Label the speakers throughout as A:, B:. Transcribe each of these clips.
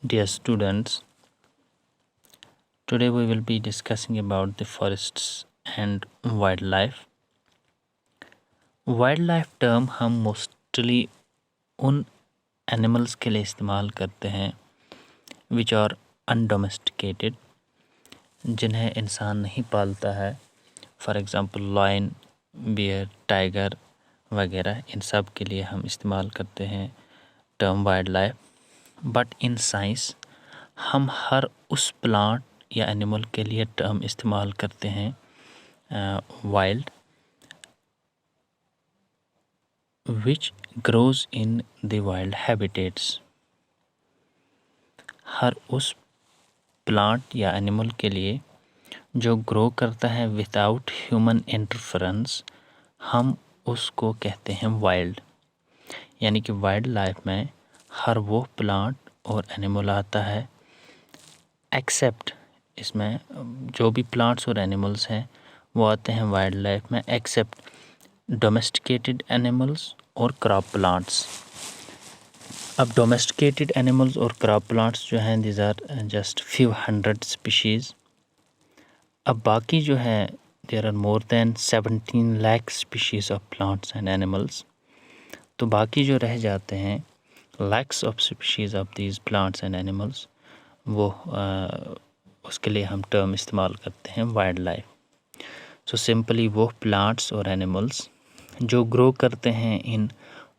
A: Dear students, today we will be discussing about the forests and wildlife. Wildlife term हम mostly उन animals के लिए इस्तेमाल करते हैं विच आर अनडोमेस्टिकेटेड, जिन्हें इंसान नहीं पालता है. For example lion, bear, tiger वगैरह, इन सब के लिए हम इस्तेमाल करते हैं term wild life. But in science हम हर उस प्लांट या एनिमल के लिए टर्म इस्तेमाल करते हैं wild, which grows in the wild habitats. हर उस प्लांट या एनिमल के लिए जो ग्रो करता है विदाउट ह्यूमन इंटरफेरेंस, हम उसको कहते हैं वाइल्ड. यानी कि वाइल्ड लाइफ में हर वो प्लांट और एनिमल आता है, एक्सेप्ट इसमें जो भी प्लांट्स और एनिमल्स हैं वो आते हैं वाइल्ड लाइफ में, एक्सेप्ट डोमेस्टिकेटेड एनिमल्स और क्रॉप प्लांट्स. अब डोमेस्टिकेटेड एनिमल्स और क्रॉप प्लांट्स जो हैं, these are just few hundred species. अब बाकी जो है, there are more than 17 lakh species of plants and animals. तो बाकी जो रह जाते हैं lakhs of species of these plants and animals, वो उसके लिए हम टर्म इस्तेमाल करते हैं वाइल्ड लाइफ. सो सिंपली वो प्लांट्स और एनिमल्स जो ग्रो करते हैं इन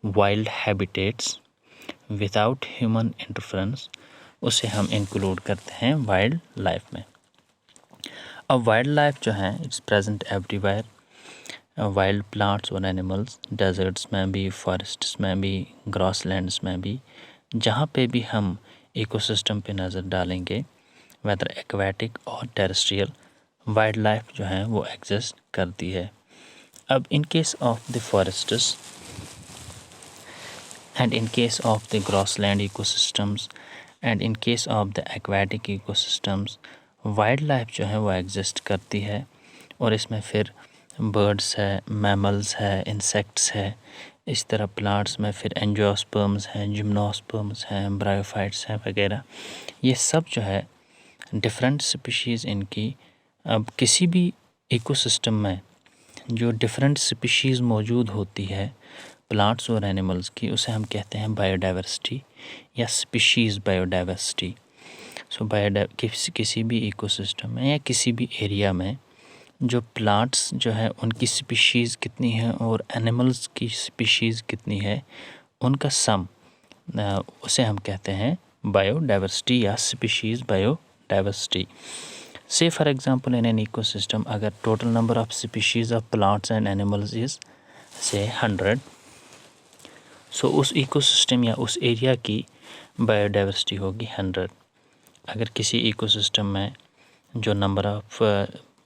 A: wild habitats without human interference, उसे हम इंक्लूड करते हैं वाइल्ड लाइफ में. अब वाइल्ड लाइफ जो है it's present everywhere. Wild plants और एनिमल्स डेजर्ट्स में भी, फॉरेस्ट्स में भी, ग्रासलैंड्स में भी, जहाँ पे भी हम इकोसिस्टम पे नज़र डालेंगे, वेदर एक्वेटिक और टेरेस्ट्रियल, वाइल्ड लाइफ जो है वो एग्जिस्ट करती है. अब इन case of the forests and in case of the grassland ecosystems and in case of the aquatic ecosystems, wild life जो है वो एग्जिस्ट करती है. और इसमें फिर बर्ड्स है, मैमल्स है, इंसेक्ट्स है. इस तरह प्लांट्स में फिर एंजियोस्पर्म्स हैं, जिम्नोस्पर्म्स हैं, ब्रायोफाइट्स हैं वगैरह. ये सब जो है डिफरेंट स्पीशीज़ इनकी. अब किसी भी इकोसिस्टम में जो डिफरेंट स्पीशीज़ मौजूद होती है प्लांट्स और एनिमल्स की, उसे हम कहते हैं बायोडाइवर्सिटी या स्पीशीज़ बायोडाइवर्सिटी. सो किसी भी इकोसिस्टम में या किसी भी एरिया में जो प्लांट्स जो है उनकी स्पीशीज़ कितनी है और एनिमल्स की स्पीशीज़ कितनी है, उनका सम, उसे हम कहते हैं बायोडाइवर्सिटी या species biodiversity. Say for example in an ecosystem, अगर total number of species of plants and animals is say 100, सो उस इकोसिस्टम या उस एरिया की बायोडाइवर्सिटी होगी 100. अगर किसी इकोसिस्टम में जो number of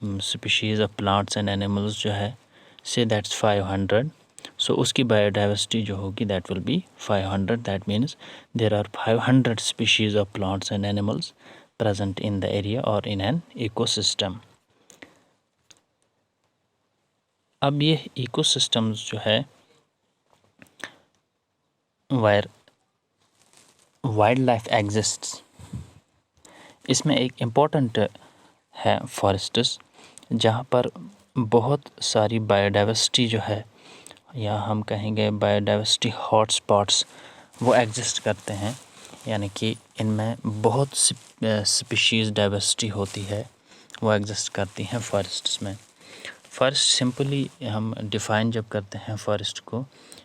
A: species of plants and animals जो है से दैट्स 500, सो उसकी बायोडाइवर्सिटी जो होगी that will be 500. That means there are 500 species of plants and animals present in the area or in an ecosystem. अब ये ecosystems जो है where wildlife exists, इसमें एक important है forests, जहाँ पर बहुत सारी बायोडाइवर्सिटी जो है, या हम कहेंगे बायोडाइवर्सिटी हॉटस्पॉट्स, वो एग्जिस्ट करते हैं. यानी कि इनमें बहुत स्पीशीज़ डाइवर्सिटी होती है, वो एग्जिस्ट करती हैं फॉरेस्ट्स में. फॉरेस्ट सिंपली हम डिफ़ाइन जब करते हैं फॉरेस्ट को,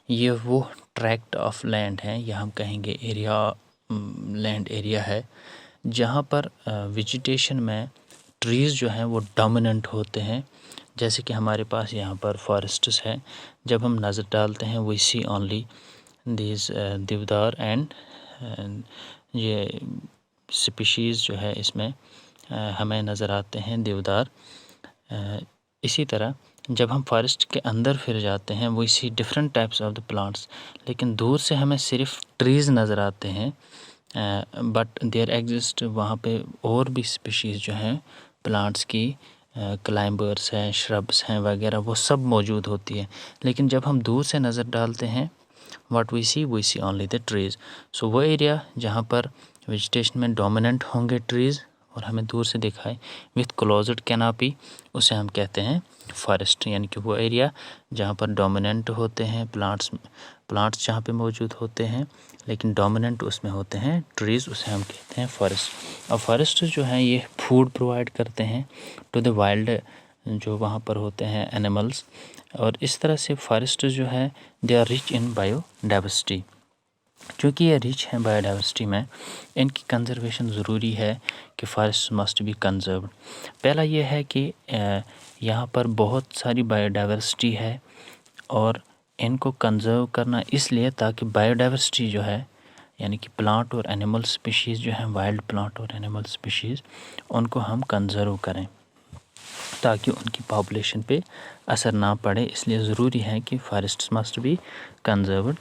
A: ये वो ट्रैक्ट ऑफ लैंड है, या हम कहेंगे एरिया, लैंड एरिया है, जहाँ पर वेजिटेशन में ट्रीज़ जो हैं वो डोमिनेंट होते हैं. जैसे कि हमारे पास यहाँ पर फॉरेस्ट्स हैं, जब हम नज़र डालते हैं वी सी ओनली दीज देवदार एंड ये स्पीशीज़ जो है इसमें हमें नज़र आते हैं देवदार. इसी तरह जब हम फॉरेस्ट के अंदर फिर जाते हैं we see different types of the plants, लेकिन दूर से हमें सिर्फ ट्रीज़ नज़र आते हैं, बट देयर एग्जिस्ट वहाँ पे और भी स्पीशीज़ जो हैं प्लांट्स की, क्लाइंबर्स हैं, श्रब्स हैं वगैरह, वो सब मौजूद होती है. लेकिन जब हम दूर से नज़र डालते हैं what we see only the trees. So वो एरिया जहाँ पर वेजिटेशन में डोमिनेंट होंगे ट्रीज़ और हमें दूर से दिखाए विथ क्लोज्ड कैनोपी, उसे हम कहते हैं फॉरेस्ट। यानी कि वो एरिया जहाँ पर डोमिनेंट होते हैं प्लांट्स जहाँ पे मौजूद होते हैं लेकिन डोमिनेंट उसमें होते हैं ट्रीज़, उसे हम कहते हैं फॉरेस्ट। और फॉरेस्ट जो हैं ये फूड प्रोवाइड करते हैं टू द वाइल्ड जो वहाँ पर होते हैं एनिमल्स। और इस तरह से फॉरेस्ट जो है they are rich in biodiversity. क्योंकि ये रिच हैं बायोडाइवर्सिटी में, इनकी कंजर्वेशन ज़रूरी है कि फॉरेस्ट मस्ट बी कंजर्व्ड। पहला ये है कि यहाँ पर बहुत सारी बायोडाइवर्सिटी है और इनको कंजर्व करना इसलिए ताकि बायोडाइवर्सिटी जो है यानी कि प्लांट और एनिमल स्पीशीज़ जो हैं, वाइल्ड प्लांट और एनिमल स्पीशीज़, उनको हम कंजर्व करें ताकि उनकी पॉपुलेशन पे असर ना पड़े। इसलिए ज़रूरी है कि forests must be conserved.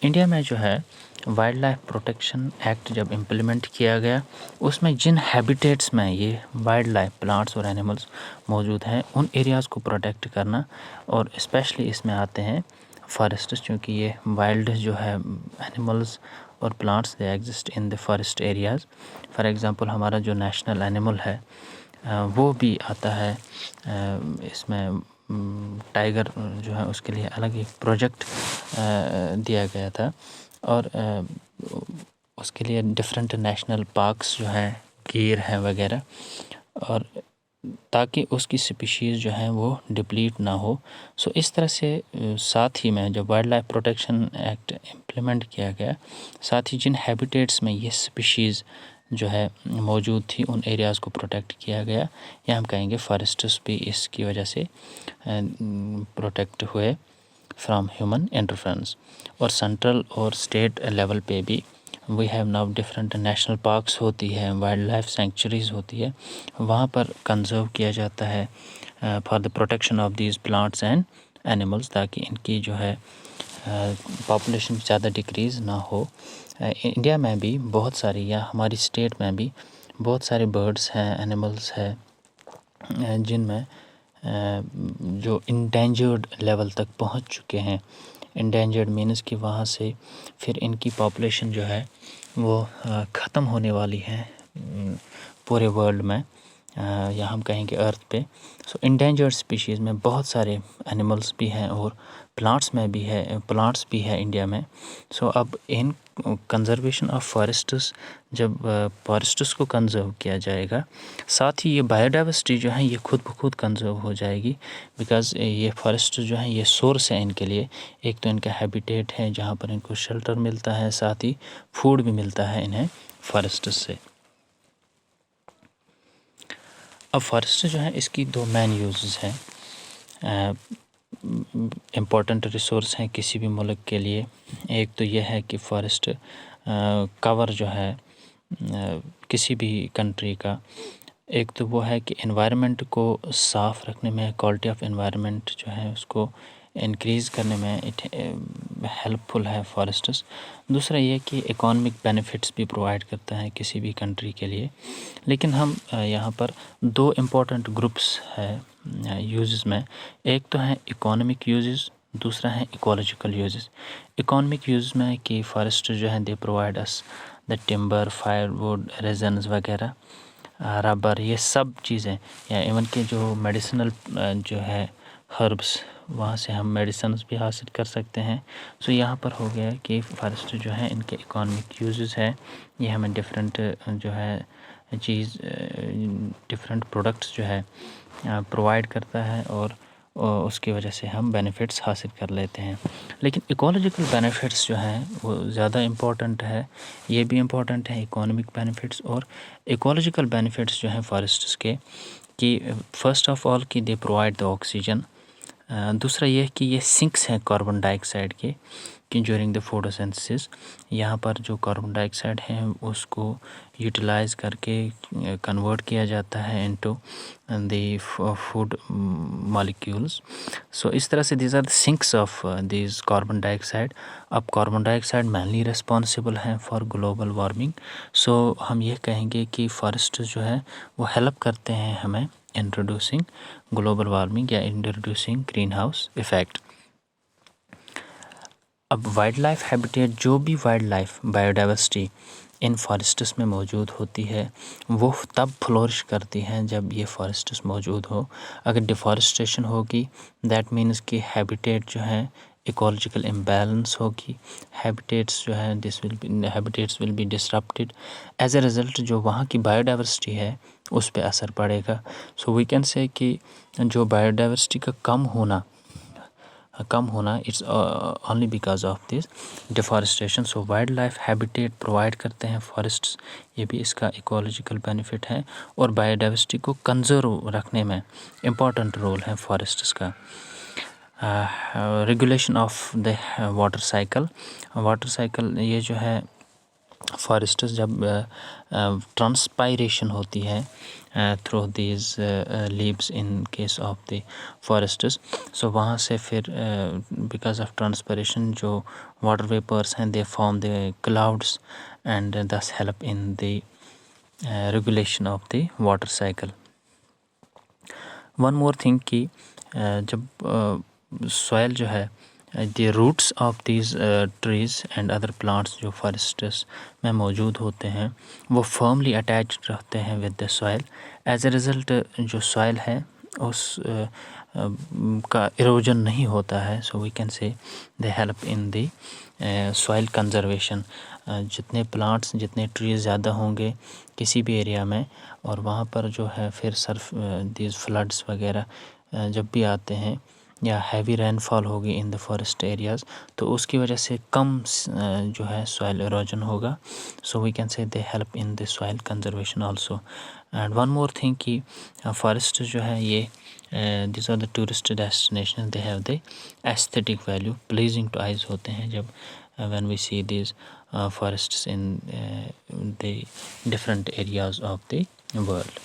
A: India में जो है वाइल्ड लाइफ प्रोटेक्शन एक्ट जब इम्प्लीमेंट किया गया, उसमें जिन हैबिटेट्स में ये वाइल्ड लाइफ प्लांट्स और एनिमल्स मौजूद हैं उन एरियाज़ को प्रोटेक्ट करना, और स्पेशली इसमें आते हैं फॉरेस्ट्स, क्योंकि ये वाइल्ड जो है एनिमल्स और plants they exist in the forest areas. For example हमारा जो नेशनल एनिमल है वो भी आता है इसमें। टाइगर जो है उसके लिए अलग एक प्रोजेक्ट दिया गया था और उसके लिए डिफरेंट नेशनल पार्क्स जो हैं, गिर हैं वगैरह, और ताकि उसकी स्पीशीज़ जो हैं वो डिप्लीट ना हो। सो इस तरह से साथ ही में जब wild life protection act implement किया गया, साथ ही जिन हैबिटेट्स में ये स्पीशीज़ जो है मौजूद थी उन एरियाज़ को प्रोटेक्ट किया गया, या हम कहेंगे फॉरेस्ट्स भी इसकी वजह से प्रोटेक्ट हुए फ्रॉम ह्यूमन इंटरफेरेंस। और सेंट्रल और स्टेट लेवल पे भी we have now different national parks होती है, वाइल्ड लाइफ सेंचुरीज़ होती है, वहाँ पर कंजर्व किया जाता है for the protection of these plants and animals, ताकि इनकी जो है पॉपुलेशन ज़्यादा डिक्रीज़ ना हो। इंडिया में भी बहुत सारी, या हमारी स्टेट में भी बहुत सारे बर्ड्स हैं, एनिमल्स हैं जिनमें जो इंडेंजर्ड लेवल तक पहुंच चुके हैं। इंडेंजर्ड मीन्स कि वहाँ से फिर इनकी पॉपुलेशन जो है वो ख़त्म होने वाली है पूरे वर्ल्ड में, या हम कहेंगे अर्थ पे। सो इंडेंजर्ड स्पीशीज़ में बहुत सारे एनिमल्स भी हैं और प्लांट्स भी है इंडिया में। सो अब इन कंजर्वेशन ऑफ फॉरेस्ट्स, जब फॉरेस्ट्स को कंजर्व किया जाएगा, साथ ही ये बायोडाइवर्सिटी जो है ये खुद ब खुद कंजर्व हो जाएगी, बिकॉज़ ये फॉरेस्ट जो है ये सोर्स है इनके लिए। एक तो इनका हैबिटेट है जहाँ पर इनको शेल्टर मिलता है, साथ ही फूड भी मिलता है इन्हें फॉरेस्ट से। अब फॉरेस्ट जो है इसकी दो मेन यूजेस हैं, इम्पॉर्टेंट रिसोर्स हैं किसी भी मुल्क के लिए। एक तो यह है कि फॉरेस्ट कवर जो है किसी भी कंट्री का, एक तो वो है कि एनवायरनमेंट को साफ़ रखने में, क्वालिटी ऑफ एनवायरनमेंट जो है उसको इंक्रीज़ करने में इट हेल्पफुल है फॉरेस्ट्स। दूसरा ये कि इकोनॉमिक बेनिफिट्स भी प्रोवाइड करता है किसी भी कंट्री के लिए। लेकिन हम यहाँ पर दो इम्पोर्टेंट ग्रुप्स है यूजेस में, एक तो है इकोनॉमिक यूजेस, दूसरा है इकोलॉजिकल यूजेस। इकोनॉमिक यूज में कि फॉरेस्ट जो है they provide us the timber, firewood, resins वगैरह, रबर, ये सब चीज़ें, या इवन के जो मेडिसिनल जो है हर्ब्स, वहाँ से हम मेडिसिन भी हासिल कर सकते हैं। सो यहाँ पर हो गया कि फॉरेस्ट जो है इनके इकोनॉमिक यूजेस है, ये हमें डिफरेंट जो है चीज़, डिफरेंट प्रोडक्ट्स जो है प्रोवाइड करता है और उसकी वजह से हम बेनिफिट्स हासिल कर लेते हैं। लेकिन इकोलॉजिकल बेनिफिट्स जो हैं वो ज़्यादा इम्पोर्टेंट है, ये भी इम्पोर्टेंट है इकोनॉमिक बेनिफिट्स और इकोलॉजिकल बेनिफिट्स जो हैं फॉरेस्ट्स के, कि फ़र्स्ट ऑफ ऑल कि दे प्रोवाइड द ऑक्सीजन। दूसरा ये कि ये सिंक्स हैं कार्बन डाइऑक्साइड के, कि ड्यूरिंग द फोटोसिंथेसिस यहाँ पर जो कार्बन डाइऑक्साइड है उसको यूटिलाइज़ करके कन्वर्ट किया जाता है into the food molecules. So इस तरह से these are the sinks of these carbon dioxide. अब कार्बन डाइऑक्साइड मेनली रिस्पॉन्सिबल हैं फॉर ग्लोबल वार्मिंग। सो हम ये कहेंगे कि फॉरेस्ट जो है वो हेल्प करते हैं हमें इंट्रोड्यूसिंग ग्लोबल वार्मिंग या इंट्रोड्यूसिंग ग्रीन हाउस इफ़ेक्ट। अब वाइल्ड लाइफ हैबिटेट, जो भी वाइल्ड लाइफ बायोडाइवर्सिटी इन फॉरेस्ट्स में मौजूद होती है वो तब फ्लोरिश करती हैं जब ये फॉरेस्ट्स मौजूद हो। अगर डिफॉरेस्टेशन होगी दैट मीन्स कि हैबिटेट जो है इकोलॉजिकल इम्बैलेंस होगी, हैबिटेट्स जो है habitats will be disrupted. As a result जो वहाँ की बायोडाइवर्सिटी है उस पर असर पड़ेगा। सो वी कैन से कि जो बायोडाइवर्सिटी का कम होना it's only because of this deforestation. So wild life habitat provide करते हैं फॉरेस्ट्स, ये भी इसका इकोलॉजिकल बेनिफिट है और बायोडाइवर्सिटी को कंजर्व रखने में इम्पॉर्टेंट रोल है फॉरेस्ट्स का। Regulation of the water cycle, ये जो है फॉरेस्ट्स जब ट्रांसपायरेशन होती है through these leaves in case of the forests, so वहाँ से फिर बिकॉज ऑफ ट्रांसपायरेशन जो वाटर वेपर्स हैं they form the clouds and this help in the regulation of the water cycle. One more thing कि जब soil जो है the roots of these trees and other plants जो forests में मौजूद होते हैं वो फर्मली अटैच रहते हैं with the soil. As a result जो सॉइल है उस का इरोजन नहीं होता है। सो we can say they help in the soil conservation. जितने प्लांट्स जितने ट्रीज ज़्यादा होंगे किसी भी एरिया में और वहाँ पर जो है फिर सर्फ दीज फ्लड्स वगैरह जब भी आते हैं या हैवी रेनफॉल होगी इन द फॉरेस्ट एरियाज़ तो उसकी वजह से कम जो है सॉइल इरोजन होगा। सो we can say they help in the soil conservation also. And one more thing कि फॉरेस्ट जो है ये this are the tourist destination, they have the aesthetic value, pleasing to eyes होते हैं जब when we see these forests in the different areas of the world.